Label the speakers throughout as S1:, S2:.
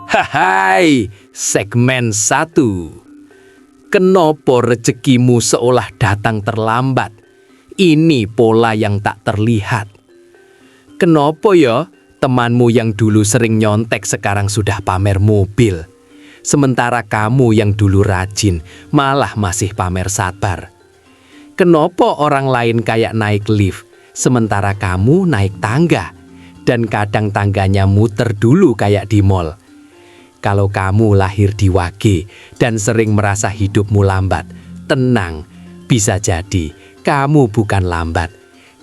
S1: Hai, segmen 1. Kenapa rezekimu seolah datang terlambat? Ini pola yang tak terlihat. Kenapa ya temanmu yang dulu sering nyontek sekarang sudah pamer mobil? Sementara kamu yang dulu rajin malah masih pamer sabar. Kenapa orang lain kayak naik lift, sementara kamu naik tangga? Dan kadang tangganya muter dulu kayak di mall. Kalau kamu lahir di Wage dan sering merasa hidupmu lambat, tenang, bisa jadi kamu bukan lambat.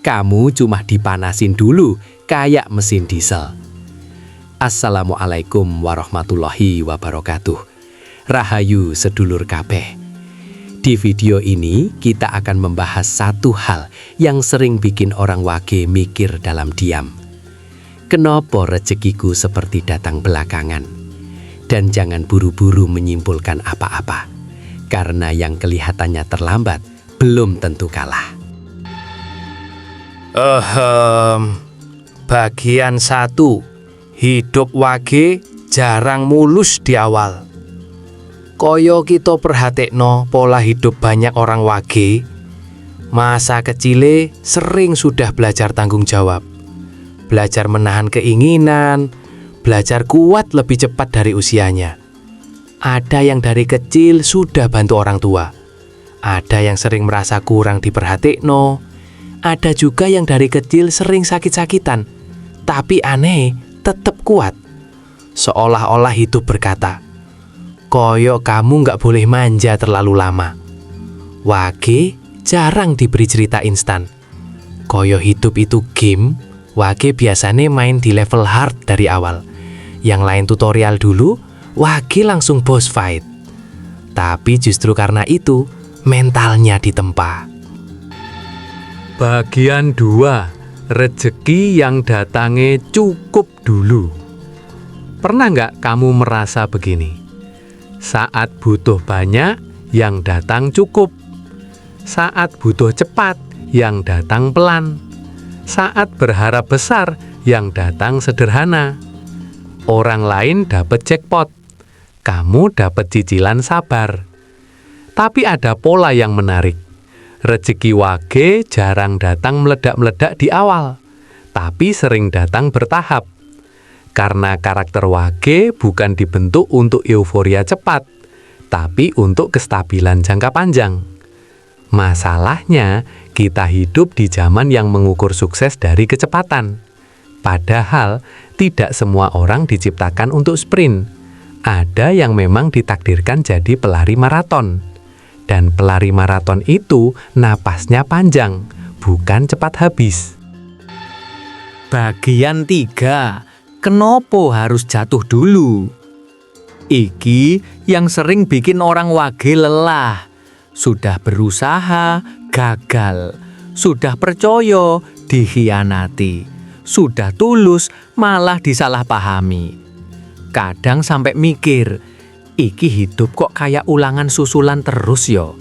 S1: Kamu cuma dipanasin dulu kayak mesin diesel. Assalamualaikum warahmatullahi wabarakatuh. Rahayu sedulur kabeh. Di video ini kita akan membahas satu hal yang sering bikin orang Wage mikir dalam diam. Kenapa rezekiku seperti datang belakangan? Dan jangan buru-buru menyimpulkan apa-apa, karena yang kelihatannya terlambat belum tentu kalah.
S2: Bagian 1. Hidup Wage jarang mulus di awal. Koyo kita perhatekno pola hidup banyak orang Wage, masa kecile sering sudah belajar tanggung jawab, belajar menahan keinginan, belajar kuat lebih cepat dari usianya. Ada yang dari kecil sudah bantu orang tua. Ada yang sering merasa kurang diperhatikno. Ada juga yang dari kecil sering sakit-sakitan, tapi aneh tetap kuat. Seolah-olah hidup berkata, koyo kamu gak boleh manja terlalu lama. Wage jarang diberi cerita instan. Koyo hidup itu game, Wage biasanya main di level hard dari awal. Yang lain tutorial dulu, Wage langsung boss fight. Tapi justru karena itu, mentalnya ditempa.
S1: Bagian 2. Rezeki yang datangnya cukup dulu. Pernah nggak kamu merasa begini? Saat butuh banyak, yang datang cukup. Saat butuh cepat, yang datang pelan. Saat berharap besar, yang datang sederhana. Orang lain dapat jackpot, kamu dapat cicilan sabar. Tapi ada pola yang menarik. Rezeki Wage jarang datang meledak-meledak di awal, tapi sering datang bertahap. Karena karakter Wage bukan dibentuk untuk euforia cepat, tapi untuk kestabilan jangka panjang. Masalahnya, kita hidup di zaman yang mengukur sukses dari kecepatan. Padahal, tidak semua orang diciptakan untuk sprint. Ada yang memang ditakdirkan jadi pelari maraton. Dan pelari maraton itu napasnya panjang, bukan cepat habis.
S3: Bagian 3. Kenapa harus jatuh dulu? Iki yang sering bikin orang Wage lelah. Sudah berusaha, gagal. Sudah percaya, dikhianati. Sudah tulus, malah disalahpahami. Kadang sampai mikir, iki hidup kok kayak ulangan susulan terus yo.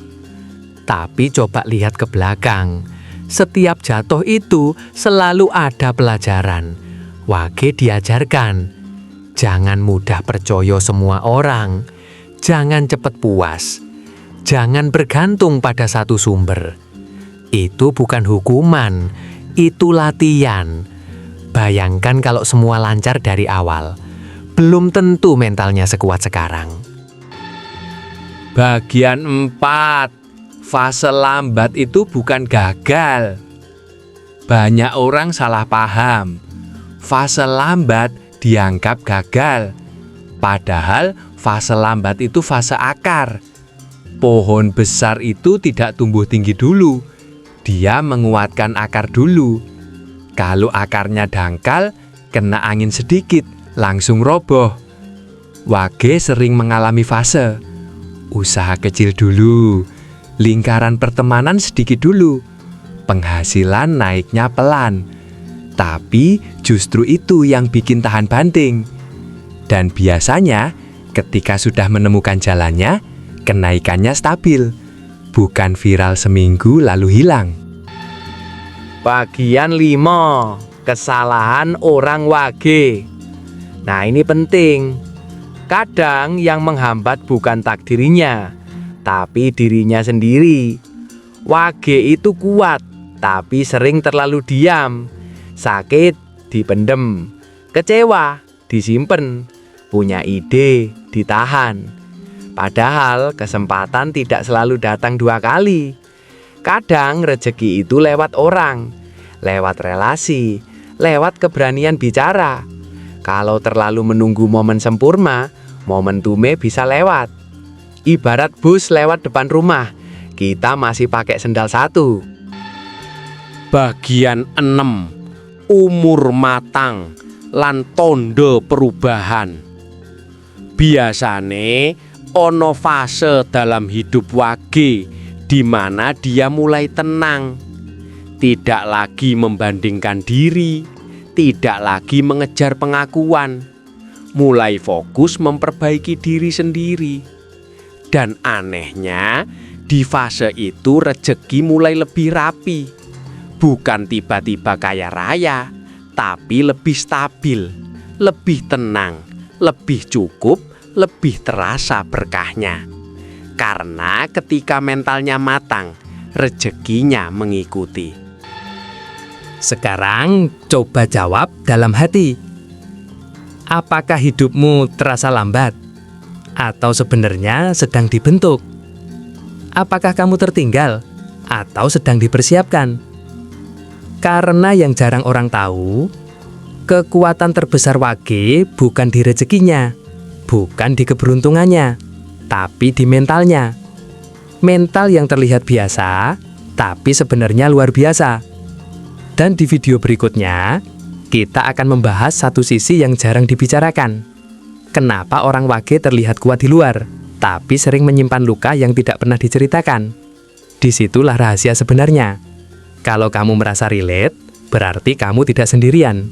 S3: Tapi coba lihat ke belakang. Setiap jatuh itu selalu ada pelajaran. Wage diajarkan, jangan mudah percaya semua orang. Jangan cepat puas. Jangan bergantung pada satu sumber. Itu bukan hukuman, itu latihan. Bayangkan kalau semua lancar dari awal. Belum tentu mentalnya sekuat sekarang.
S1: Bagian 4. Fase lambat itu bukan gagal. Banyak orang salah paham. Fase lambat dianggap gagal. Padahal fase lambat itu fase akar. Pohon besar itu tidak tumbuh tinggi dulu. Dia menguatkan akar dulu. Kalau akarnya dangkal, kena angin sedikit, langsung roboh. Wage sering mengalami fase. Usaha kecil dulu, lingkaran pertemanan sedikit dulu, penghasilan naiknya pelan. Tapi justru itu yang bikin tahan banting. Dan biasanya ketika sudah menemukan jalannya, kenaikannya stabil, bukan viral seminggu lalu hilang.
S3: Bagian 5. Kesalahan orang Wage. Nah, ini penting.
S2: Kadang yang menghambat bukan takdirnya, tapi dirinya sendiri. Wage itu kuat, tapi sering terlalu diam. Sakit, dipendem. Kecewa, disimpan. Punya ide, ditahan. Padahal kesempatan tidak selalu datang 2 kali. Kadang rezeki itu lewat orang, lewat relasi, lewat keberanian bicara. Kalau terlalu menunggu momen sempurna, momentumnya bisa lewat. Ibarat bus lewat depan rumah, kita masih pakai sendal 1.
S4: Bagian 6. Umur matang lan tondo perubahan. Biasane ono fase dalam hidup wage di mana dia mulai tenang, tidak lagi membandingkan diri, tidak lagi mengejar pengakuan, mulai fokus memperbaiki diri sendiri. Dan anehnya, di fase itu rezeki mulai lebih rapi. Bukan tiba-tiba kaya raya, tapi lebih stabil, lebih tenang, lebih cukup, lebih terasa berkahnya. Karena ketika mentalnya matang, rezekinya mengikuti.
S3: Sekarang coba jawab dalam hati. Apakah hidupmu terasa lambat? Atau sebenarnya sedang dibentuk? Apakah kamu tertinggal? Atau sedang dipersiapkan? Karena yang jarang orang tahu, kekuatan terbesar wage bukan di rezekinya, bukan di keberuntungannya, tapi di mentalnya. Mental yang terlihat biasa, tapi sebenarnya luar biasa. Dan di video berikutnya, kita akan membahas satu sisi yang jarang dibicarakan. Kenapa orang wage terlihat kuat di luar, tapi sering menyimpan luka yang tidak pernah diceritakan. Disitulah rahasia sebenarnya. Kalau kamu merasa relate, berarti kamu tidak sendirian.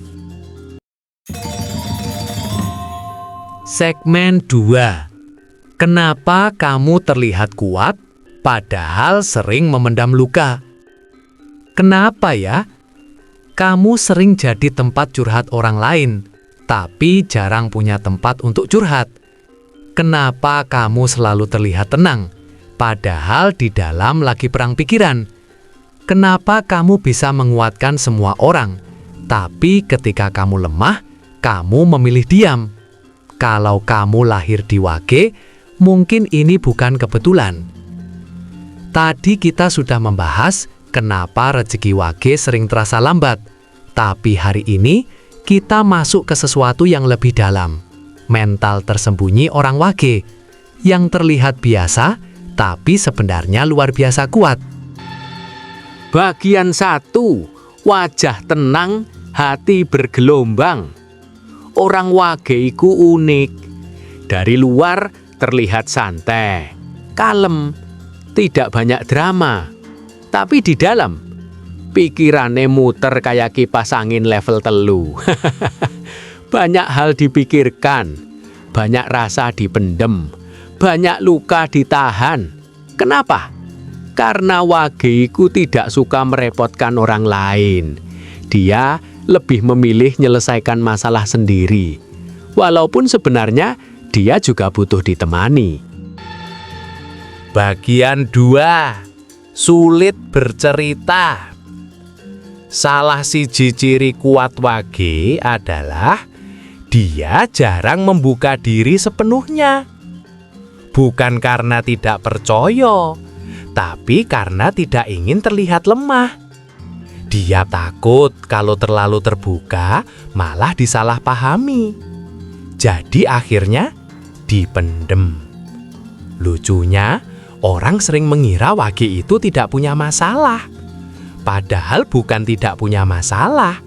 S3: Segmen 2. Kenapa kamu terlihat kuat, padahal sering memendam luka? Kenapa ya? Kamu sering jadi tempat curhat orang lain, tapi jarang punya tempat untuk curhat. Kenapa kamu selalu terlihat tenang, padahal di dalam lagi perang pikiran? Kenapa kamu bisa menguatkan semua orang, tapi ketika kamu lemah, kamu memilih diam? Kalau kamu lahir di wage, mungkin ini bukan kebetulan. Tadi kita sudah membahas kenapa rezeki wage sering terasa lambat. Tapi hari ini kita masuk ke sesuatu yang lebih dalam. Mental tersembunyi orang wage yang terlihat biasa, tapi sebenarnya luar biasa kuat.
S1: Bagian 1. Wajah tenang, hati bergelombang. Orang wage iku unik. Dari luar terlihat santai, kalem, tidak banyak drama. Tapi di dalam, pikirannya muter kayak kipas angin level 3. Banyak hal dipikirkan, banyak rasa dipendem, banyak luka ditahan. Kenapa? Karena wage iku tidak suka merepotkan orang lain. Dia lebih memilih menyelesaikan masalah sendiri. Walaupun sebenarnya dia juga butuh ditemani.
S2: Bagian 2. Sulit bercerita. Salah siji ciri kuat wage adalah dia jarang membuka diri sepenuhnya. Bukan karena tidak percaya, tapi karena tidak ingin terlihat lemah. Dia takut kalau terlalu terbuka malah disalahpahami. Jadi akhirnya dipendem. Lucunya, orang sering mengira wage itu tidak punya masalah. Padahal bukan tidak punya masalah,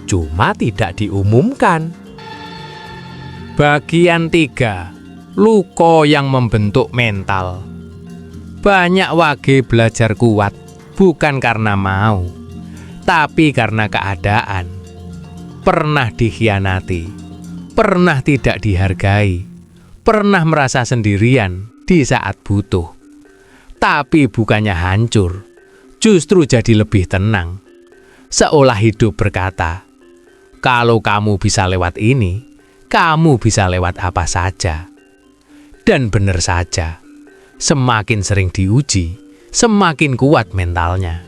S2: cuma tidak diumumkan. Bagian 3. Luka yang membentuk mental. Banyak wage belajar kuat, bukan karena mau, tapi karena keadaan. Pernah dikhianati, pernah tidak dihargai, pernah merasa sendirian di saat butuh. Tapi bukannya hancur, justru jadi lebih tenang. Seolah hidup berkata, kalau kamu bisa lewat ini, kamu bisa lewat apa saja. Dan benar saja, semakin sering diuji, semakin kuat mentalnya.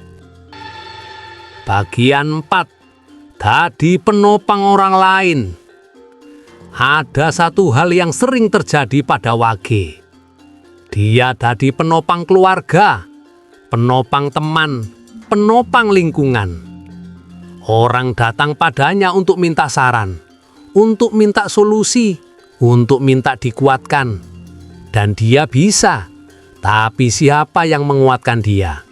S1: Bagian 4. Dadi penopang orang lain. Ada satu hal yang sering terjadi pada Wage. Dia dadi penopang keluarga, penopang teman, penopang lingkungan. Orang datang padanya untuk minta saran, untuk minta solusi, untuk minta dikuatkan. Dan dia bisa, tapi siapa yang menguatkan dia?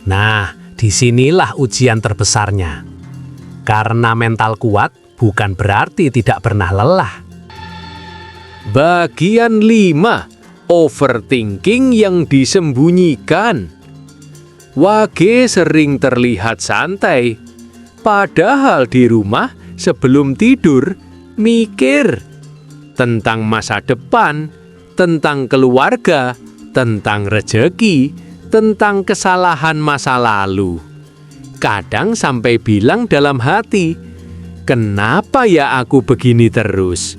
S1: Nah, disinilah ujian terbesarnya. Karena mental kuat bukan berarti tidak pernah lelah.
S4: Bagian 5. Overthinking yang disembunyikan. Wage sering terlihat santai, padahal di rumah sebelum tidur mikir tentang masa depan, tentang keluarga, tentang rejeki, tentang kesalahan masa lalu. Kadang sampai bilang dalam hati, "Kenapa ya aku begini terus?"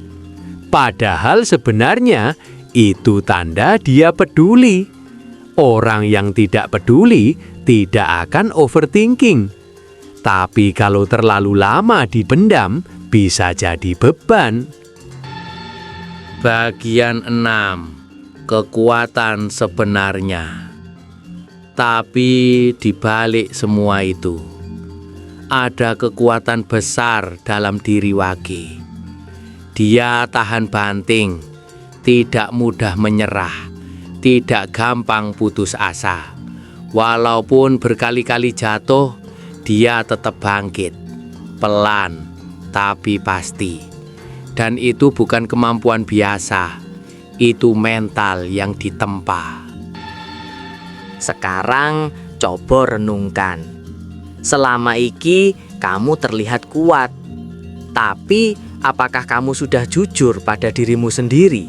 S4: Padahal sebenarnya itu tanda dia peduli. Orang yang tidak peduli tidak akan overthinking. Tapi kalau terlalu lama dipendam, bisa jadi beban.
S1: Bagian 6. Kekuatan sebenarnya. Tapi di balik semua itu, ada kekuatan besar dalam diri Wage. Dia tahan banting, tidak mudah menyerah, tidak gampang putus asa. Walaupun berkali-kali jatuh, dia tetap bangkit, pelan tapi pasti. Dan itu bukan kemampuan biasa, itu mental yang ditempa.
S5: Sekarang coba renungkan. Selama iki kamu terlihat kuat. Tapi apakah kamu sudah jujur pada dirimu sendiri?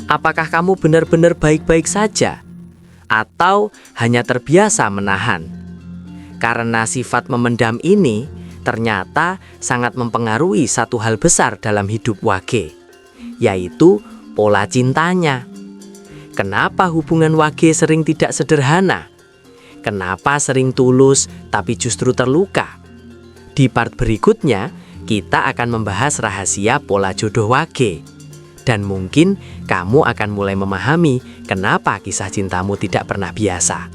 S5: Apakah kamu benar-benar baik-baik saja? Atau hanya terbiasa menahan? Karena sifat memendam ini ternyata sangat mempengaruhi satu hal besar dalam hidup Wage, yaitu pola cintanya. Kenapa hubungan Wage sering tidak sederhana? Kenapa sering tulus tapi justru terluka? Di part berikutnya, kita akan membahas rahasia pola jodoh Wage. Dan mungkin kamu akan mulai memahami kenapa kisah cintamu tidak pernah biasa.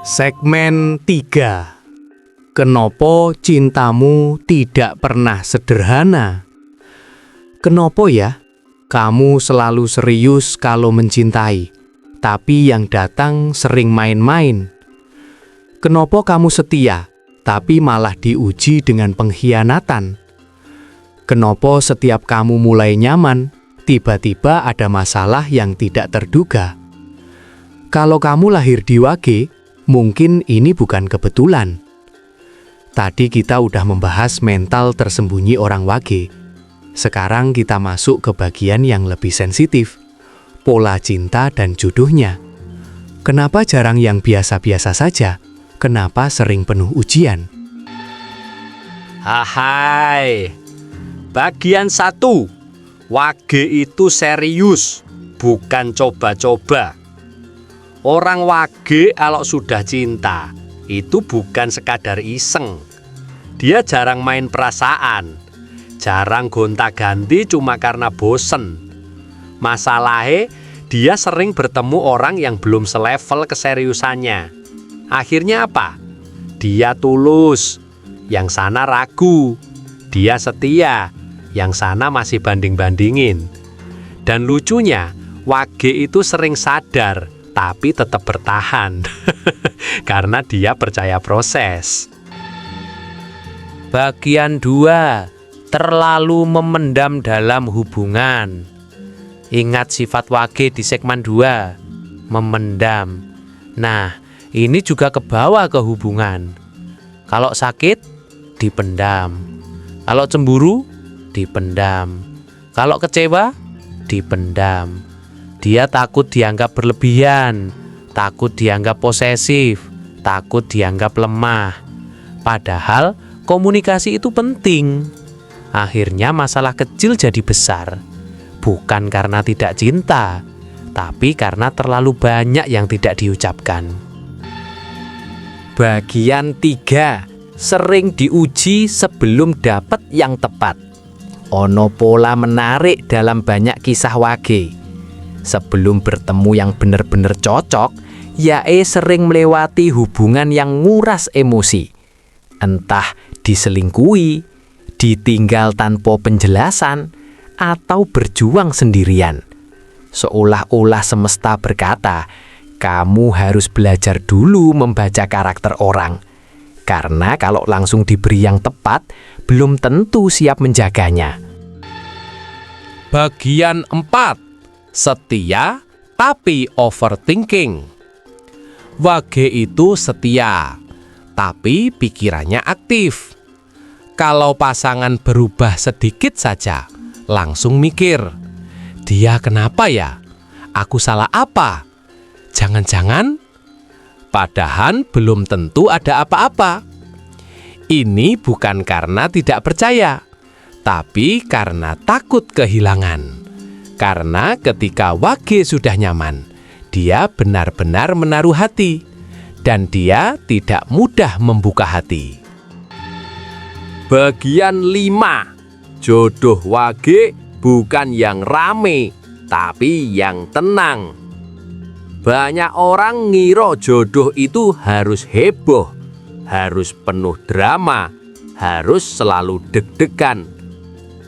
S2: Segmen 3. Kenapa cintamu tidak pernah sederhana? Kenapa ya? Kamu selalu serius kalau mencintai, tapi yang datang sering main-main. Kenapa kamu setia, tapi malah diuji dengan pengkhianatan? Kenapa setiap kamu mulai nyaman, tiba-tiba ada masalah yang tidak terduga? Kalau kamu lahir di Wage, mungkin ini bukan kebetulan. Tadi kita udah membahas mental tersembunyi orang Wage. Sekarang kita masuk ke bagian yang lebih sensitif, pola cinta dan jodohnya. Kenapa jarang yang biasa-biasa saja? Kenapa sering penuh ujian?
S1: Hai. Bagian 1. Wage itu serius, bukan coba-coba. Orang Wage kalau sudah cinta, itu bukan sekadar iseng. Dia jarang main perasaan, jarang gonta-ganti cuma karena bosen. Masalahnya, dia sering bertemu orang yang belum selevel keseriusannya. Akhirnya apa? Dia tulus, yang sana ragu. Dia setia, yang sana masih banding-bandingin. Dan lucunya, Wage itu sering sadar, tapi tetap bertahan. Karena dia percaya proses.
S2: Bagian 2. Terlalu memendam dalam hubungan. Ingat sifat Wage di segmen 2, memendam. Nah, ini juga kebawa ke hubungan. Kalau sakit, dipendam. Kalau cemburu, dipendam. Kalau kecewa, dipendam. Dia takut dianggap berlebihan, takut dianggap posesif, takut dianggap lemah. Padahal komunikasi itu penting. Akhirnya masalah kecil jadi besar. Bukan karena tidak cinta, tapi karena terlalu banyak yang tidak diucapkan.
S1: Bagian 3. Sering diuji sebelum dapat yang tepat. Ono pola menarik dalam banyak kisah wage. Sebelum bertemu yang benar-benar cocok, Yae sering melewati hubungan yang nguras emosi. Entah diselingkuhi, ditinggal tanpa penjelasan, atau berjuang sendirian. Seolah-olah semesta berkata, kamu harus belajar dulu membaca karakter orang. Karena kalau langsung diberi yang tepat, belum tentu siap menjaganya.
S4: Bagian 4. Setia tapi overthinking. Wage itu setia, tapi pikirannya aktif. Kalau pasangan berubah sedikit saja, langsung mikir, dia kenapa ya? Aku salah apa? Jangan-jangan? Padahal belum tentu ada apa-apa. Ini bukan karena tidak percaya, tapi karena takut kehilangan. Karena ketika wage sudah nyaman, dia benar-benar menaruh hati, dan dia tidak mudah membuka hati.
S1: Bagian 5. Jodoh wage bukan yang rame, tapi yang tenang. Banyak orang ngira jodoh itu harus heboh, harus penuh drama, harus selalu deg-degan.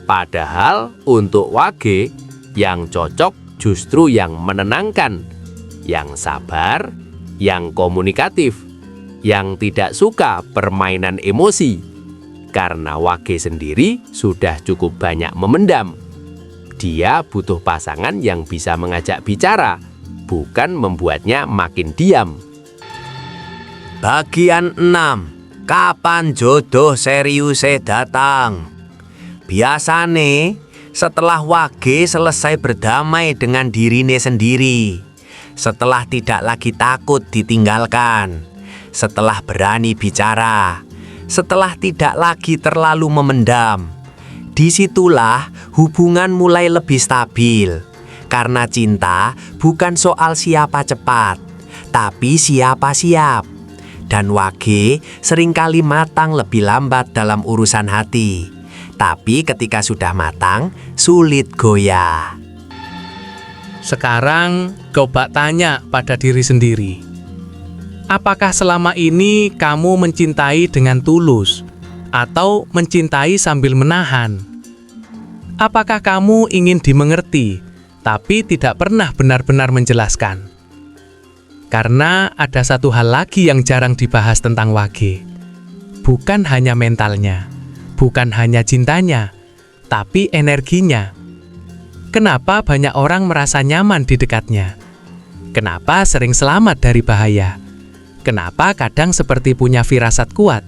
S1: Padahal untuk wage, yang cocok justru yang menenangkan, yang sabar, yang komunikatif, yang tidak suka permainan emosi. Karena wage sendiri sudah cukup banyak memendam. Dia butuh pasangan yang bisa mengajak bicara, bukan membuatnya makin diam.
S5: Bagian 6. Kapan jodoh seriusnya datang? Biasane setelah wage selesai berdamai dengan dirinya sendiri, setelah tidak lagi takut ditinggalkan, setelah berani bicara, setelah tidak lagi terlalu memendam. Disitulah hubungan mulai lebih stabil. Karena cinta bukan soal siapa cepat, tapi siapa siap. Dan wage seringkali matang lebih lambat dalam urusan hati. Tapi ketika sudah matang, sulit goyah.
S2: Sekarang coba tanya pada diri sendiri. Apakah selama ini kamu mencintai dengan tulus atau mencintai sambil menahan? Apakah kamu ingin dimengerti tapi tidak pernah benar-benar menjelaskan? Karena ada satu hal lagi yang jarang dibahas tentang wage. Bukan hanya mentalnya, bukan hanya cintanya, tapi energinya. Kenapa banyak orang merasa nyaman di dekatnya? Kenapa sering selamat dari bahaya? Kenapa kadang seperti punya firasat kuat?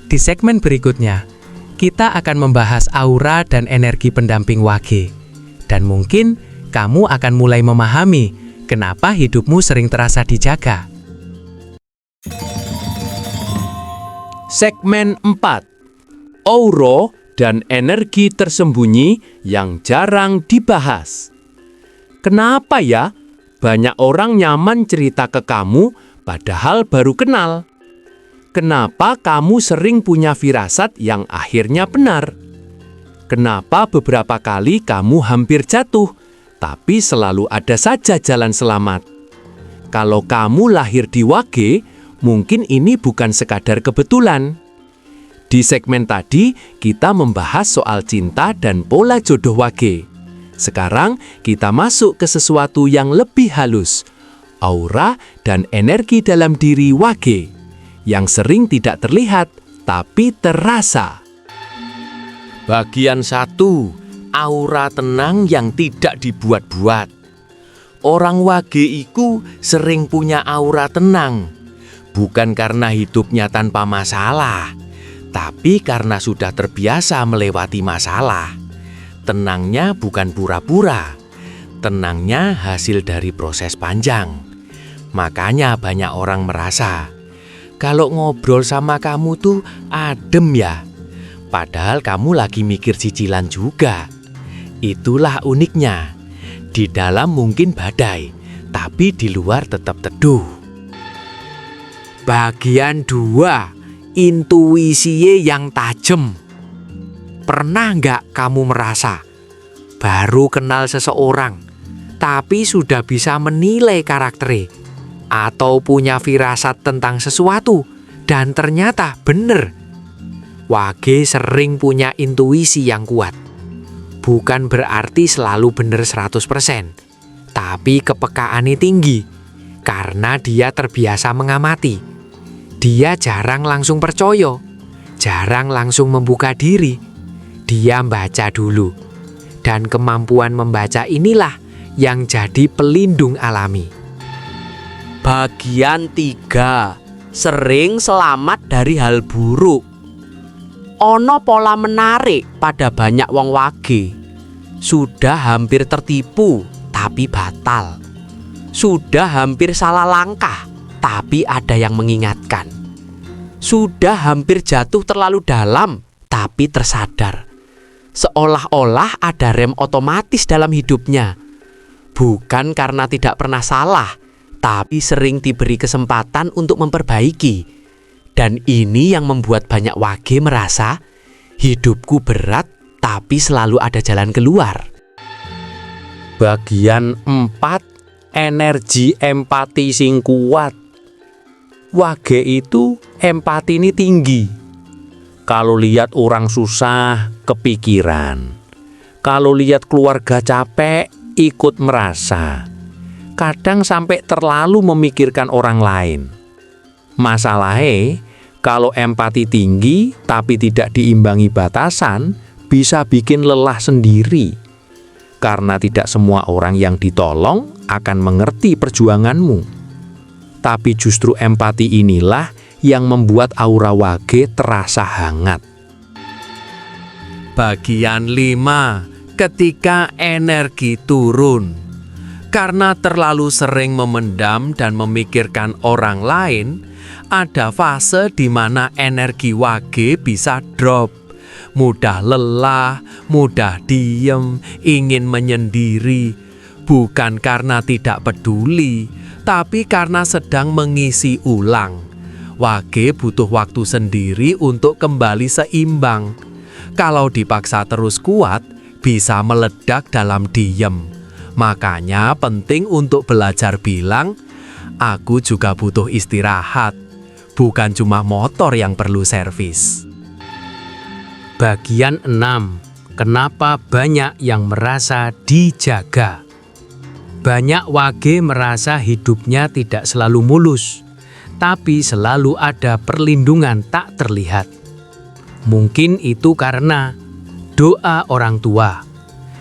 S2: Di segmen berikutnya, kita akan membahas aura dan energi pendamping wage. Dan mungkin kamu akan mulai memahami kenapa hidupmu sering terasa dijaga.
S4: Segmen 4. Aura dan energi tersembunyi yang jarang dibahas. Kenapa ya banyak orang nyaman cerita ke kamu padahal baru kenal? Kenapa kamu sering punya firasat yang akhirnya benar? Kenapa beberapa kali kamu hampir jatuh, tapi selalu ada saja jalan selamat? Kalau kamu lahir di wage, mungkin ini bukan sekadar kebetulan. Di segmen tadi, kita membahas soal cinta dan pola jodoh wage. Sekarang, kita masuk ke sesuatu yang lebih halus. Aura dan energi dalam diri wage, yang sering tidak terlihat, tapi terasa.
S1: Bagian 1. Aura tenang yang tidak dibuat-buat. Orang wage iku sering punya aura tenang. Bukan karena hidupnya tanpa masalah, tapi karena sudah terbiasa melewati masalah. Tenangnya bukan pura-pura. Tenangnya hasil dari proses panjang. Makanya banyak orang merasa, kalau ngobrol sama kamu tuh adem ya. Padahal kamu lagi mikir cicilan juga. Itulah uniknya. Di dalam mungkin badai, tapi di luar tetap teduh. Bagian 2, intuisi yang tajam. Pernah nggak kamu merasa baru kenal seseorang, tapi sudah bisa menilai karakternya, atau punya firasat tentang sesuatu, dan ternyata bener? Wage sering punya intuisi yang kuat. Bukan berarti selalu bener 100%, tapi kepekaannya tinggi, karena dia terbiasa mengamati. Dia jarang langsung percaya, jarang langsung membuka diri. Dia membaca dulu, dan kemampuan membaca inilah yang jadi pelindung alami.
S5: Bagian 3, sering selamat dari hal buruk. Ono pola menarik pada banyak wong wage. Sudah hampir tertipu, tapi batal. Sudah hampir salah langkah, tapi ada yang mengingatkan. Sudah hampir jatuh terlalu dalam, tapi tersadar. Seolah-olah ada rem otomatis dalam hidupnya. Bukan karena tidak pernah salah, tapi sering diberi kesempatan untuk memperbaiki. Dan ini yang membuat banyak wage merasa hidupku berat, tapi selalu ada jalan keluar.
S4: Bagian 4, energi empati sing kuat. Wage itu empati ini tinggi. Kalau lihat orang susah, kepikiran. Kalau lihat keluarga capek, ikut merasa. Kadang sampai terlalu memikirkan orang lain. Masalahnya, kalau empati tinggi tapi tidak diimbangi batasan, bisa bikin lelah sendiri. Karena tidak semua orang yang ditolong akan mengerti perjuanganmu. Tapi justru empati inilah yang membuat aura wage terasa hangat.
S1: Bagian 5, ketika energi turun. Karena terlalu sering memendam dan memikirkan orang lain, ada fase di mana energi wage bisa drop. Mudah lelah, mudah diem, ingin menyendiri. Bukan karena tidak peduli, tapi karena sedang mengisi ulang. Wage butuh waktu sendiri untuk kembali seimbang. Kalau dipaksa terus kuat, bisa meledak dalam diem. Makanya penting untuk belajar bilang, aku juga butuh istirahat. Bukan cuma motor yang perlu servis. Bagian 6, kenapa banyak yang merasa dijaga? Banyak wage merasa hidupnya tidak selalu mulus, tapi selalu ada perlindungan tak terlihat. Mungkin itu karena doa orang tua,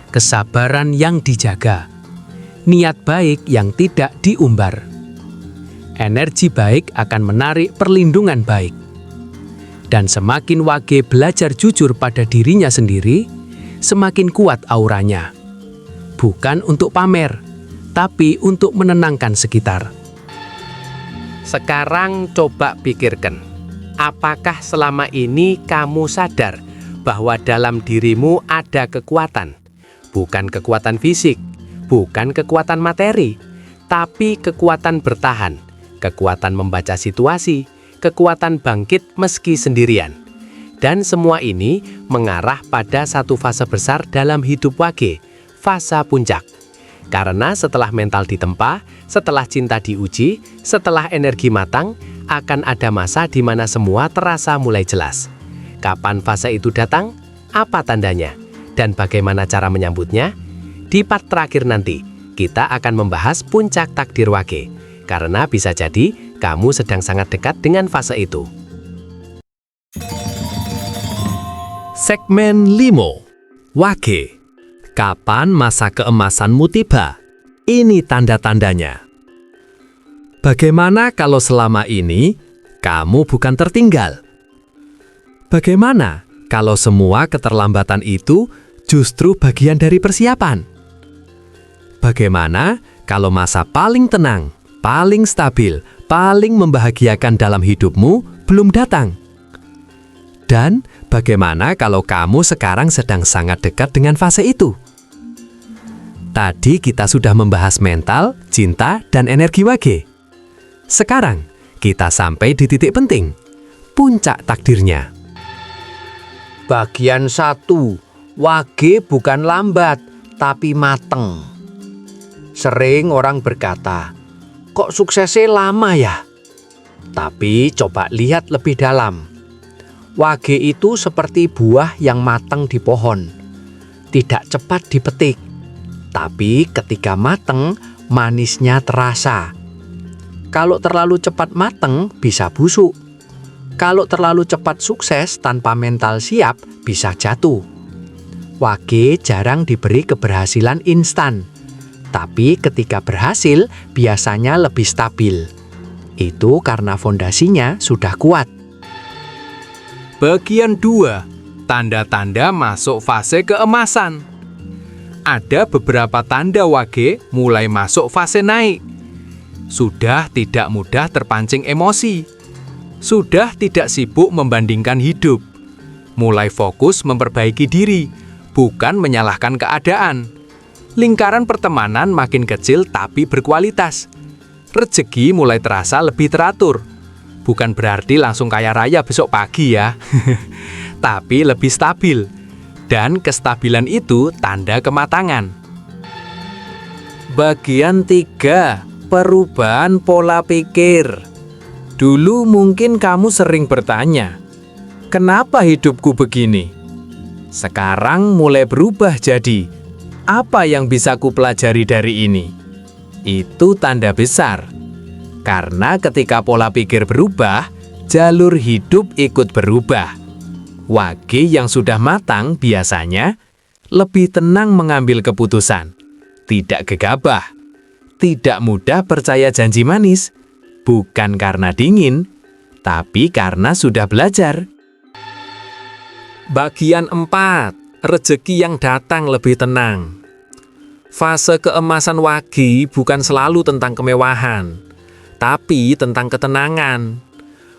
S1: kesabaran yang dijaga, niat baik yang tidak diumbar. Energi baik akan menarik perlindungan baik. Dan semakin wage belajar jujur pada dirinya sendiri, semakin kuat auranya. Bukan untuk pamer, tapi untuk menenangkan sekitar. Sekarang coba pikirkan, apakah selama ini kamu sadar bahwa dalam dirimu ada kekuatan? Bukan kekuatan fisik, bukan kekuatan materi, tapi kekuatan bertahan, kekuatan membaca situasi, kekuatan bangkit meski sendirian. Dan semua ini mengarah pada satu fase besar dalam hidup wage, fase puncak. Karena setelah mental ditempa, setelah cinta diuji, setelah energi matang, akan ada masa di mana semua terasa mulai jelas. Kapan fase itu datang? Apa tandanya? Dan bagaimana cara menyambutnya? Di part terakhir nanti, kita akan membahas puncak takdir wage. Karena bisa jadi kamu sedang sangat dekat dengan fase itu. Segmen 5, Wage. Kapan masa keemasanmu tiba? Ini tanda-tandanya. Bagaimana kalau selama ini kamu bukan tertinggal? Bagaimana kalau semua keterlambatan itu justru bagian dari persiapan? Bagaimana kalau masa paling tenang, paling stabil, paling membahagiakan dalam hidupmu belum datang? Dan
S2: Bagaimana kalau kamu sekarang sedang sangat dekat dengan fase itu? Tadi kita sudah membahas mental, cinta, dan energi wage. Sekarang kita sampai di titik penting, puncak takdirnya.
S1: Bagian 1. Wage bukan lambat, tapi mateng. Sering orang berkata, kok suksesnya lama ya? Tapi coba lihat lebih dalam. Wage itu seperti buah yang matang di pohon. Tidak cepat dipetik, tapi ketika mateng, manisnya terasa. Kalau terlalu cepat mateng, bisa busuk. Kalau terlalu cepat sukses tanpa mental siap, bisa jatuh. Wage jarang diberi keberhasilan instan, tapi ketika berhasil, biasanya lebih stabil. Itu karena fondasinya sudah kuat.
S2: Bagian 2. Tanda-tanda masuk fase keemasan. Ada beberapa tanda wage mulai masuk fase naik. Sudah tidak mudah terpancing emosi. Sudah tidak sibuk membandingkan hidup. Mulai fokus memperbaiki diri, bukan menyalahkan keadaan. Lingkaran pertemanan makin kecil tapi berkualitas. Rezeki mulai terasa lebih teratur. Bukan berarti langsung kaya raya besok pagi ya. Tapi lebih stabil. Dan kestabilan itu tanda kematangan.
S3: Bagian 3. Perubahan pola pikir. Dulu mungkin kamu sering bertanya, kenapa hidupku begini? Sekarang mulai berubah jadi, apa yang bisa kupelajari dari ini? Itu tanda besar. Karena ketika pola pikir berubah, jalur hidup ikut berubah. Wage yang sudah matang biasanya lebih tenang mengambil keputusan, tidak gegabah, tidak mudah percaya janji manis, bukan karena dingin, tapi karena sudah belajar. Bagian 4. Rezeki yang datang lebih tenang. Fase keemasan wage bukan selalu tentang kemewahan, tapi tentang ketenangan.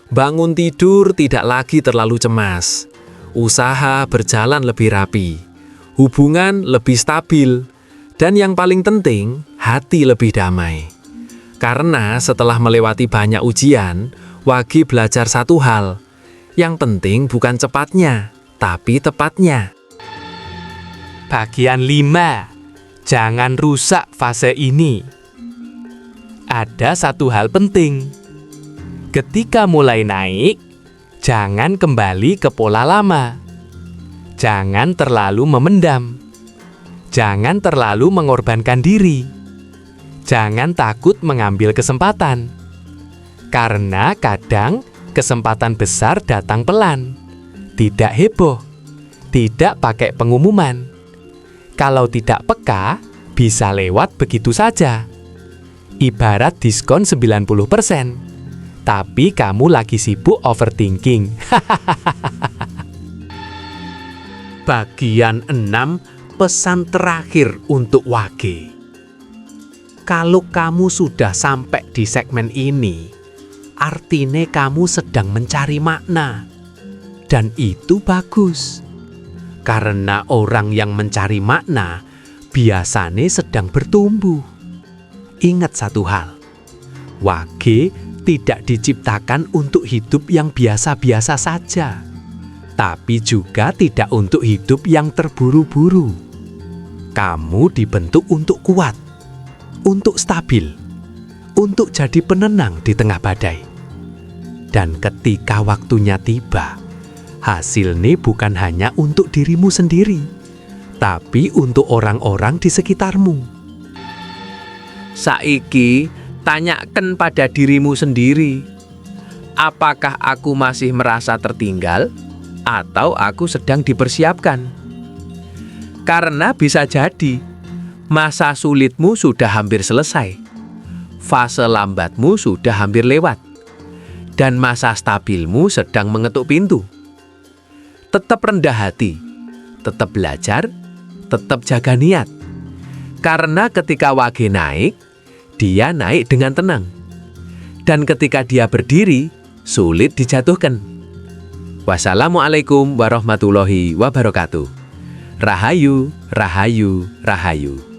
S3: Bangun tidur tidak lagi terlalu cemas. Usaha berjalan lebih rapi. Hubungan lebih stabil. Dan yang paling penting, hati lebih damai. Karena setelah melewati banyak ujian, wage belajar satu hal. Yang penting bukan cepatnya, tapi tepatnya.
S2: Bagian 5. Jangan rusak fase ini. Ada satu hal penting. Ketika mulai naik, jangan kembali ke pola lama. Jangan terlalu memendam. Jangan terlalu mengorbankan diri. Jangan takut mengambil kesempatan. Karena kadang kesempatan besar datang pelan. Tidak heboh. Tidak pakai pengumuman. Kalau tidak peka, bisa lewat begitu saja. Ibarat diskon 90%. Tapi kamu lagi sibuk overthinking.
S1: Bagian 6. Pesan terakhir untuk wage. Kalau kamu sudah sampai di segmen ini, artinya kamu sedang mencari makna. Dan itu bagus. Karena orang yang mencari makna biasanya sedang bertumbuh. Ingat satu hal, wage tidak diciptakan untuk hidup yang biasa-biasa saja, tapi juga tidak untuk hidup yang terburu-buru. Kamu dibentuk untuk kuat, untuk stabil, untuk jadi penenang di tengah badai. Dan ketika waktunya tiba, hasilnya bukan hanya untuk dirimu sendiri, tapi untuk orang-orang di sekitarmu. Saiki, tanyakan pada dirimu sendiri, apakah aku masih merasa tertinggal atau aku sedang dipersiapkan? Karena bisa jadi masa sulitmu sudah hampir selesai, fase lambatmu sudah hampir lewat, dan masa stabilmu sedang mengetuk pintu. Tetap rendah hati, tetap belajar, tetap jaga niat. Karena ketika wage naik, dia naik dengan tenang. Dan ketika dia berdiri, sulit dijatuhkan.
S4: Wassalamualaikum warahmatullahi wabarakatuh. Rahayu, rahayu, rahayu.